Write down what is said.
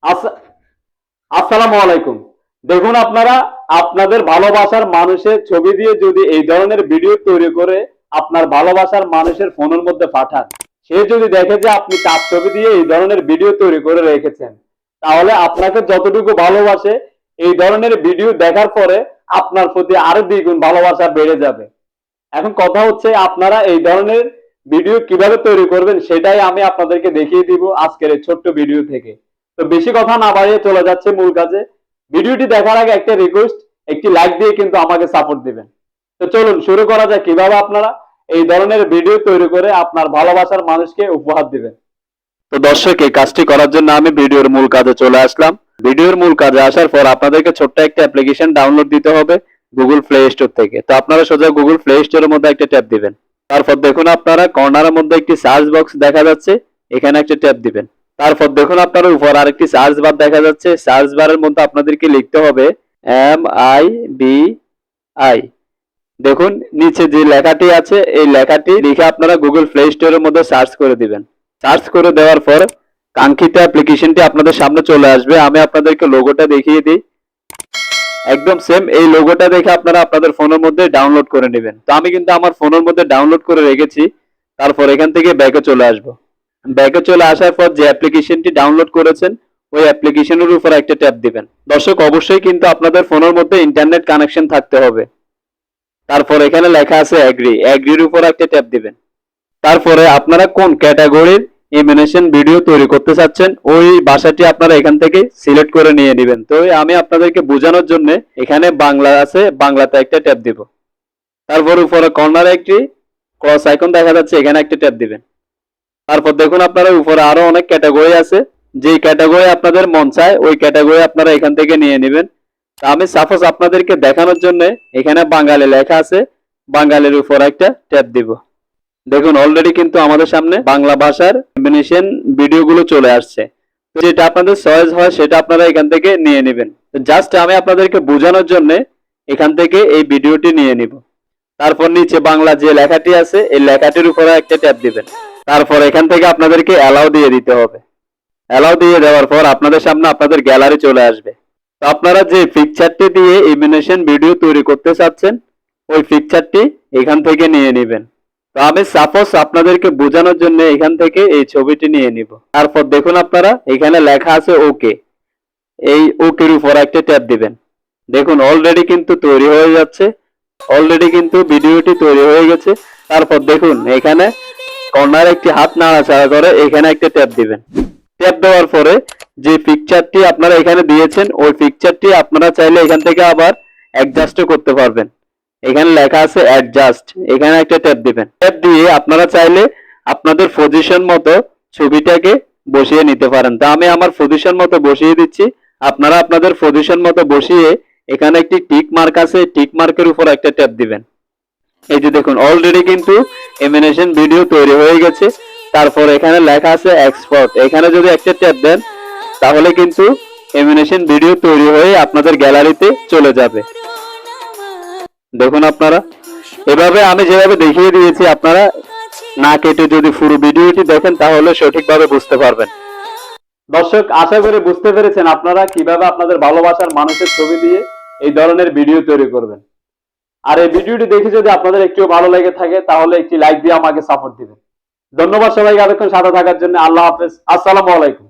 আস- আসসালামু আলাইকুম। দেখুন আপনারা আপনাদের ভালোবাসার মানুষের ছবি দিয়ে যদি এই ধরনের ভিডিও তৈরি করে আপনার ভালোবাসার মানুষের ফোনের মধ্যে পাঠান, সে যদি দেখে যে আপনি তার ছবি দিয়ে এই ধরনের ভিডিও তৈরি করে রেখেছেন, তাহলে আপনাকে যতটুকু ভালোবাসে এই ধরনের ভিডিও দেখার পরে আপনার প্রতি আরো দ্বিগুণ ভালোবাসা বেড়ে যাবে। এখন কথা হচ্ছে আপনারা এই ধরনের ভিডিও কিভাবে তৈরি করবেন সেটাই আমি আপনাদেরকে দেখিয়ে দিব আজকের এই ছোট্ট ভিডিও থেকে। তো বেশি কথা না বাড়িয়ে চলে যাচ্ছে মূল কাজে। ভিডিওটি দেখার আগে একটা রিকোয়েস্ট, একটি লাইক দিয়ে কিন্তু আমাকে সাপোর্ট দিবেন। তো চলুন শুরু করা যাক কিভাবে আপনারা এই ধরনের ভিডিও তৈরি করে আপনার ভালোবাসার মানুষকে উপহার দিবেন। তো দর্শক, এই কাজটি করার জন্য আমি ভিডিওর মূল কাজে চলে আসলাম। ভিডিওর মূল কাজে আসার পর আপনাদেরকে ছোট্ট একটা অ্যাপ্লিকেশন ডাউনলোড দিতে হবে গুগল প্লে স্টোর থেকে। তো আপনারা সোজা গুগল প্লে স্টোরের মধ্যে একটা ট্যাপ দিবেন। তারপর দেখুন আপনারা কর্নারের মধ্যে একটি সার্চ বক্স দেখা যাচ্ছে, এখানে একটা ট্যাপ দিবেন। তারপর দেখুন আপনার উপর আরেকটি সার্চ বার দেখা যাচ্ছে, সার্চ বারের মধ্যে আপনাদেরকে লিখতে হবে MIBI। দেখুন নিচে যে লেখাটি আছে এই লেখাটি লিখে আপনারা গুগল প্লে স্টোরের মধ্যে সার্চ করে দিবেন। সার্চ করে দেওয়ার পর কাঙ্ক্ষিত অ্যাপ্লিকেশনটি আপনাদের সামনে চলে আসবে। আমি আপনাদেরকে লোগোটা দেখিয়ে দিই। একদম সেম এই লোগোটা দেখে আপনারা আপনাদের ফোনের মধ্যে ডাউনলোড করে নেবেন। তো আমি কিন্তু আমার ফোনের মধ্যে ডাউনলোড করে রেখেছি। তারপর এখান থেকে ব্যাকে চলে আসবো। ব্যাকে চলে আসার পর যে অ্যাপ্লিকেশনটি ডাউনলোড করেছেন ওই অ্যাপ্লিকেশনের উপর একটা ট্যাপ দিবেন। দর্শক, অবশ্যই কিন্তু আপনাদের ফোনের মধ্যে ইন্টারনেট কানেকশন থাকতে হবে। তারপর এখানে লেখা আছে এগ্রির উপর একটা ট্যাপ দিবেন। তারপরে আপনারা কোন ক্যাটাগরির অ্যানিমেশন ভিডিও তৈরি করতে চাচ্ছেন ওই ভাষাটি আপনারা এখান থেকে সিলেক্ট করে নিয়ে নেবেন। তো আমি আপনাদেরকে বোঝানোর জন্য এখানে বাংলা আছে, বাংলাতে একটা ট্যাপ দিব। তারপর উপরে কর্নারে একটি ক্রস আইকন দেখা যাচ্ছে, এখানে একটা ট্যাপ দিবেন। তারপর দেখুন আপনারা উপরে আরো অনেক ক্যাটাগরি আছে, যে ক্যাটাগরি আপনাদের মন চায় ওই ক্যাটাগরি আপনারা এখান থেকে নিয়ে নেবেন। আমি সাপোজ আপনাদেরকে দেখানোর জন্য এখানে বাঙালি লেখা আছে, বাঙালির উপর একটা ট্যাপ দিব। দেখুন অলরেডি কিন্তু আমাদের সামনে বাংলা ভাষার অ্যানিমেশন ভিডিওগুলো চলে আসছে। তো যেটা আপনাদের চয়েস হয় সেটা আপনারা এখান থেকে নিয়ে নেবেন। জাস্ট আমি আপনাদেরকে বোঝানোর জন্য এখান থেকে এই ভিডিওটি নিয়ে নিব। তারপর নিচে বাংলা যে লেখাটি আছে এই লেখাটির উপরে একটা ট্যাপ দিবেন। তারপর এখান থেকে আপনাদেরকে অ্যালাউ দিয়ে দিতে হবে। অ্যালাউ দিয়ে দেওয়ার পর আপনাদের সামনে আপনাদের গ্যালারি চলে আসবে। তো আপনারা যে পিকচারটি দিয়ে অ্যানিমেশন ভিডিও তৈরি করতে চাচ্ছেন ওই পিকচারটি এখান থেকে নিয়ে নেবেন। তো আমি সাপোজ আপনাদেরকে বোঝানোর জন্য এখান থেকে এই ছবিটি নিয়ে নিব। তারপর দেখুন আপনারা এখানে লেখা আছে ওকে, এই ওকের উপর একটা ট্যাপ দিবেন। দেখুন অলরেডি কিন্তু তৈরি হয়ে যাচ্ছে, অলরেডি কিন্তু ভিডিওটি তৈরি হয়ে গেছে। তারপর দেখুন এখানে কর্নার একটি হাত নাড়াচাড়া করে এখানে একটা ট্যাপ দিবেন। ট্যাপ দেওয়ার পরে যে পিকচারটি আপনারা এখানে দিয়েছেন ওই পিকচারটি আপনারা চাইলে এখান থেকে আবার অ্যাডজাস্টও করতে পারবেন। এখানে লেখা আছে অ্যাডজাস্ট, এখানে একটা ট্যাপ দিবেন। ট্যাপ দিয়ে আপনারা চাইলে আপনাদের পজিশন মতো ছবিটাকে বসিয়ে নিতে পারেন। তা আমি আমার পজিশন মতো বসিয়ে দিচ্ছি, আপনারা আপনাদের পজিশন মতো বসিয়ে এখানে একটি টিক মার্ক আছে, টিক মার্কের উপর একটা ট্যাপ দিবেন। এই যে দেখুন অলরেডি কিন্তু অ্যানিমেশন ভিডিও তৈরি হয়ে গেছে। তারপর এখানে লেখা আছে এক্সপোর্ট, এখানে যদি একটা ট্যাপ দেন তাহলে কিন্তু অ্যানিমেশন ভিডিও তৈরি হয়ে আপনাদের গ্যালারিতে চলে যাবে। দেখুন আপনারা এভাবে আমি যেভাবে দেখিয়ে দিয়েছি আপনারা না কেটে যদি পুরো ভিডিওটি দেখেন তাহলে সঠিকভাবে বুঝতে পারবেন। দর্শক, আশা করি বুঝতে পেরেছেন আপনারা কিভাবে আপনাদের ভালোবাসার মানুষের ছবি দিয়ে এই ধরনের ভিডিও তৈরি করবেন। আর এই ভিডিওটি দেখে যদি আপনাদের একটু ভালো লেগে থাকে তাহলে একটি লাইক দিয়ে আমাকে সাপোর্ট দিবেন। ধন্যবাদ সবাইকে এতক্ষণ সাথে থাকার জন্য। আল্লাহ হাফেজ, আসসালামু আলাইকুম।